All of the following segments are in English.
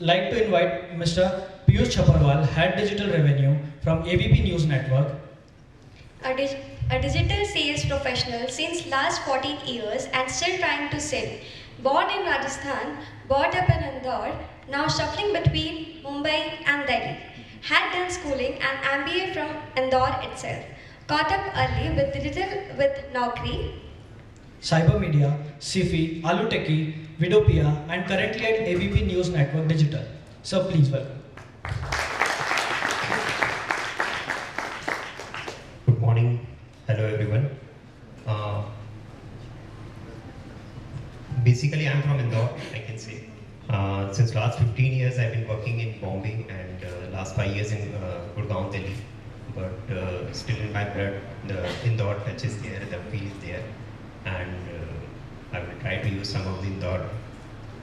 like to invite Mr. Piyush Chhaperwal, Head Digital Revenue from ABP News Network. A, dig- a digital sales professional since last 14 years and still trying to sell. Born in Rajasthan, brought up in Indore, now shuffling between Mumbai and Delhi. Had done schooling and MBA from Indore itself. Caught up early with digital with Naukri. Cyber Media, Sifi, Alu Techie, Vidopia, and currently at ABP News Network Digital. So please welcome. Good morning. Hello, everyone. Basically, I'm from Indore, I can say. Since last 15 years, I've been working in Bombay and last 5 years in Gurgaon, Delhi. But still in my blood, the Indore touch is there, the feel is there. And I will try to use some of the Indore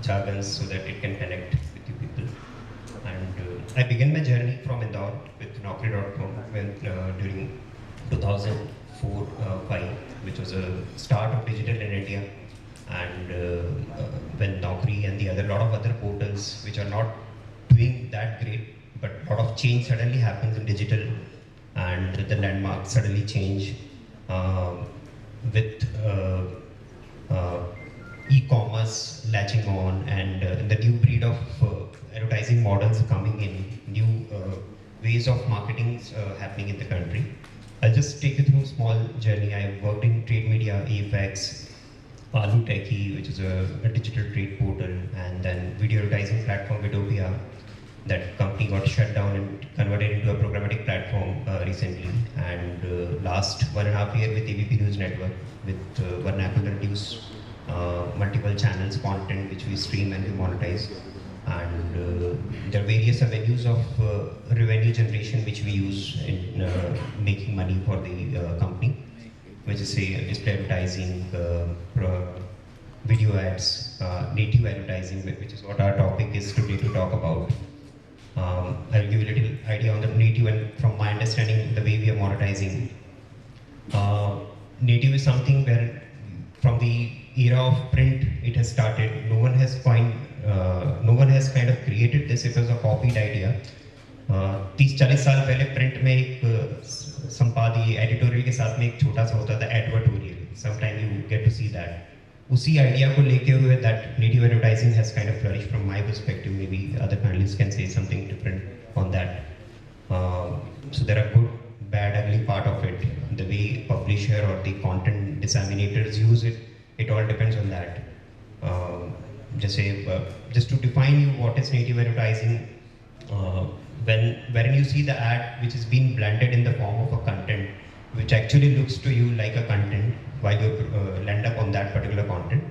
jargons so that it can connect with you people. And I began my journey from Indore with Naukri.com during 2004-5, which was a start of digital in India. And when Naukri and the lot of other portals which are not doing that great, but a lot of change suddenly happens in digital, and the landmarks suddenly change with e-commerce latching on, and the new breed of advertising models coming in, new ways of marketing happening in the country. I'll just take you through a small journey. I worked in trade media, AFX, Alu Techie, which is a digital trade portal, and then video advertising platform Vidopia. That company got shut down and converted into a programmatic platform recently. And last 1.5 years with ABP News Network, with vernacular news, multiple channels, content which we stream and we monetize. And there are various avenues of revenue generation which we use in making money for the company, which is say display advertising, video ads, native advertising, which is what our topic is today to talk about. I will give you a little idea on the native, and from my understanding, the way we are monetizing. Native is something where from the era of print it has started. No one has kind of created this. It was a copied idea. 30-40 साल पहले print में एक संपादकीय editorial के साथ में एक छोटा सा होता था advertorial. Sometime you get to see that. उसी आइडिया को लेके हुए that native advertising has kind of flourished from my perspective. Maybe other panelists can say something different on that. So there are good, bad, ugly part of it. The way publisher or the content disseminators use it, it all depends on that. Just to define you what is native advertising, wherein you see the ad which is being blended in the form of a content which actually looks to you like a content while you land up on that particular content,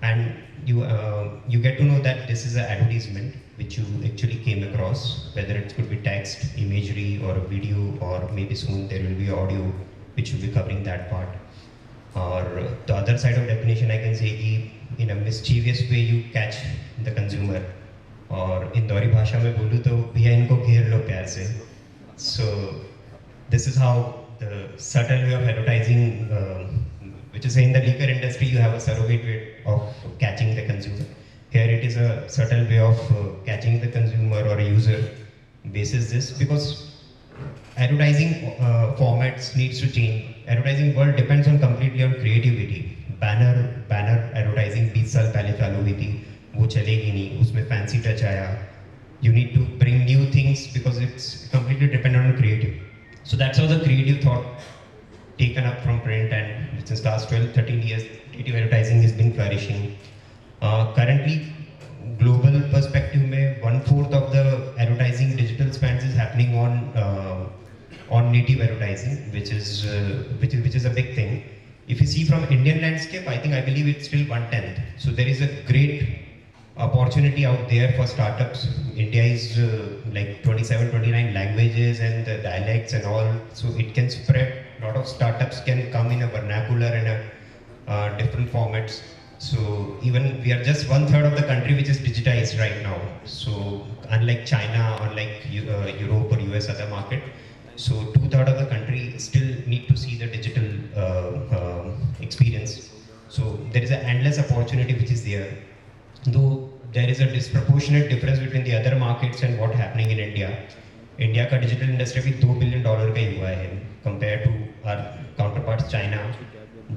and you get to know that this is an advertisement which you actually came across, whether it could be text, imagery, or a video, or maybe soon there will be audio which will be covering that part. Or the other side of definition, I can say कि in a mischievous way you catch the consumer. और इंदौरी भाषा में बोलूँ तो भैया इनको घेर लो प्यार से. So this is how the subtle way of advertising, which is in the liquor industry, you have a surrogate way of catching the consumer. Here it is a subtle way of catching the consumer or a user basis this, because advertising formats needs to change. Advertising world depends on completely on creativity. Banner advertising 20 साल पहले चालू हुई थी, वो चलेगी नहीं, उसमें fancy touch आया. You need to bring new things because it's completely dependent on creative. So that's how the creative thought taken up from print, and since last 12-13 years, creative advertising has been flourishing. Currently, global perspective में 1/4 of the advertising digital spends is happening on native advertising, which is a big thing. If you see from Indian landscape, I believe it's still 1/10. So there is a great opportunity out there for startups. India is like 27-29 languages and the dialects and all, so it can spread. A lot of startups can come in a vernacular and a different formats. So even we are just 1/3 of the country which is digitized right now. So unlike China, unlike Europe or US other market, so 2/3 of the country still need to see the digital experience. So there is an endless opportunity which is there. Though there is a disproportionate difference between the other markets and what happening in India. India का digital industry भी $2 billion का ही हुआ है compare to our counterparts China,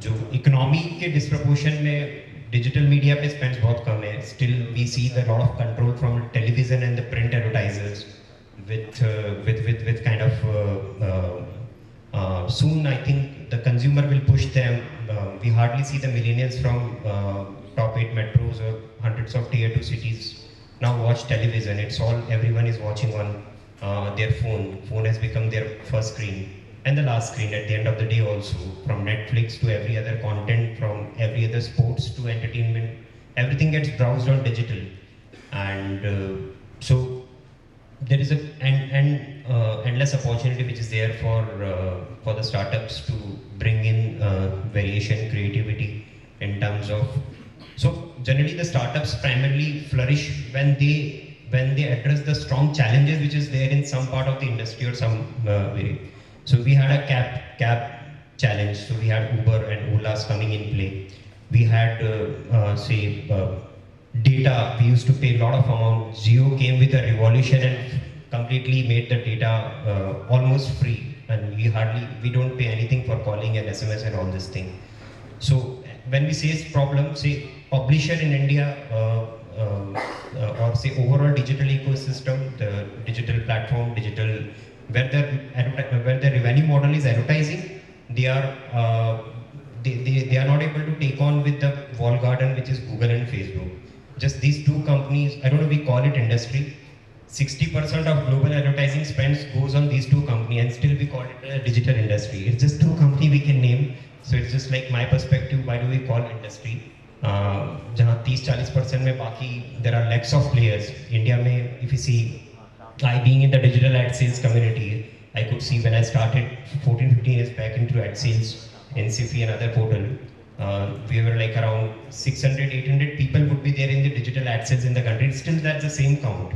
जो economy के disproportion में digital media पे स्पेंड्स बहुत कम है. Still we see the lot of control from television and the print advertisers with kind of soon I think the consumer will push them. We hardly see the millennials from top 8 metros or hundreds of tier 2 cities now watch television. It's all, everyone is watching on their phone. Phone has become their first screen and the last screen at the end of the day also. From Netflix to every other content, from every other sports to entertainment, everything gets browsed on digital. And so there is an endless opportunity which is there for the startups to bring in variation, creativity in terms of. So generally the startups primarily flourish when they address the strong challenges which is there in some part of the industry or some way. So we had a cab challenge. So we had Uber and Ola's coming in play. We had data. We used to pay a lot of amount. Jio came with a revolution and completely made the data almost free, and we don't pay anything for calling and SMS and all this thing. So when we say problem, say publisher in India or say overall digital ecosystem, the digital platform, where the revenue model is advertising, they are not able to take on with the wall garden which is Google and Facebook. Just these two companies, I don't know, we call it industry. 60% of global advertising spends goes on these two companies, and still we call it a digital industry. It's just two companies we can name. So it's just like my perspective, why do we call industry? जहाँ 30-40% में बाकी there are lakhs of players. India में, if you see, I being in the digital ad sales community, I could see when I started 14-15 years back into ad sales in Sifi and other portal, we were like around 600-800 people would be there in the digital ad sales in the country. Still that's the same count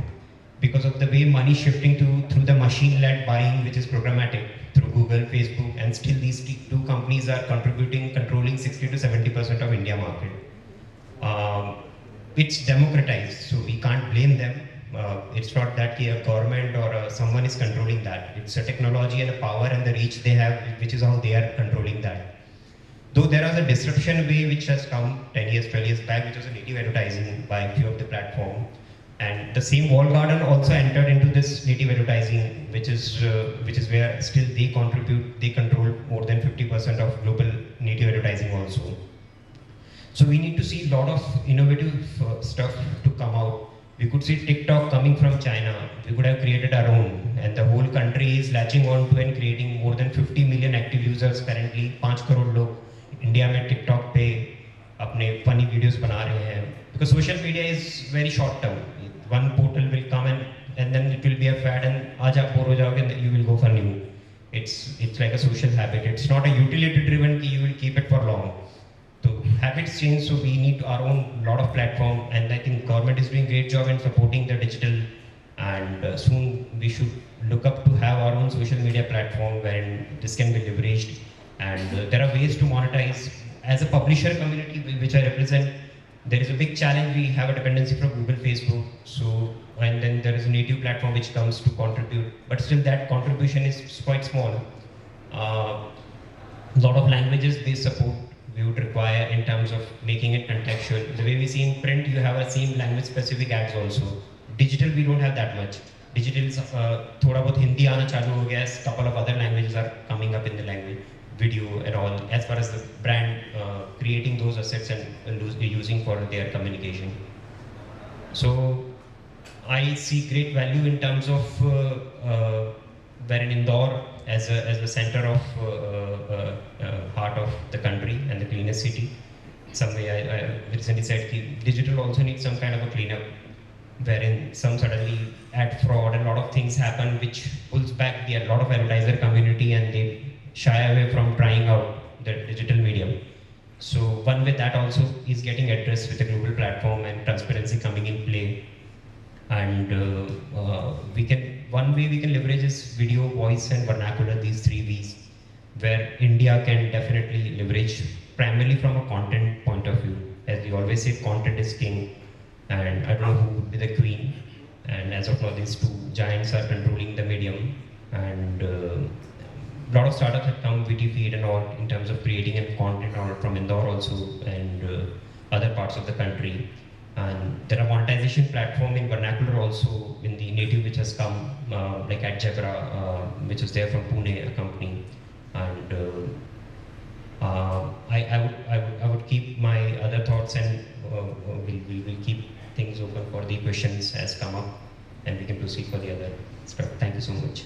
because of the way money shifting through the machine-led buying, which is programmatic through Google, Facebook, and still these two companies are controlling 60-70% of India market. It's democratized, so we can't blame them. It's not that a government or someone is controlling that. It's a technology and a power and the reach they have, which is how they are controlling that. Though there is a disruption way which has come 10 years, 12 years back, which was a native advertising by a few of the platform. And the same wall garden also entered into this native advertising, which is where still they control more than 50% of global native advertising also. So we need to see a lot of innovative stuff to come out. We could see TikTok coming from China. We could have created our own, and the whole country is latching on to and creating more than 50 million active users currently. 5 crore log India में TikTok पे अपने funny videos बना रहे हैं. Because social media is very short term. One portal will come and then it will be a fad, and आज आप bore हो जाओगे and you will go for new. It's like a social habit. It's not a utility driven कि you will keep it for long. So habits change, so we need our own lot of platform, and I think government is doing great job in supporting the digital, and soon we should look up to have our own social media platform wherein this can be leveraged, and there are ways to monetize. As a publisher community which I represent, there is a big challenge. We have a dependency from Google, Facebook, so, and then there is a native platform which comes to contribute, but still that contribution is quite small. Lot of languages they support we would require in terms of making it contextual. The way we see in print, you have a same language specific ads also. Digital, we don't have that much. Digital is thoda bahut Hindi aana chalu ho gaya, couple of other languages are coming up in the language, video and all, as far as the brand creating those assets and using for their communication. So I see great value in terms of where in Indore as a center of heart of the country and the cleanest city. Some way I recently said digital also needs some kind of a cleanup, wherein some suddenly ad fraud and a lot of things happen which pulls back a lot of advertiser community, and they shy away from trying out the digital medium. So one way that also is getting addressed with the global platform and transparency coming in play. And one way we can leverage is video, voice and vernacular, these 3 V's, where India can definitely leverage primarily from a content point of view. As we always say, content is king. and I don't know who would be the queen. And as of now, these two giants are controlling the medium, and a lot of startups have come with feed and all in terms of creating and content all from Indore also, and other parts of the country. And there are monetization platform in vernacular also in the native which has come, like at Jabra, which is there from Pune, a company. And I would keep my other thoughts, and we'll keep things open for the questions as come up, and we can proceed for the other stuff. Thank you so much.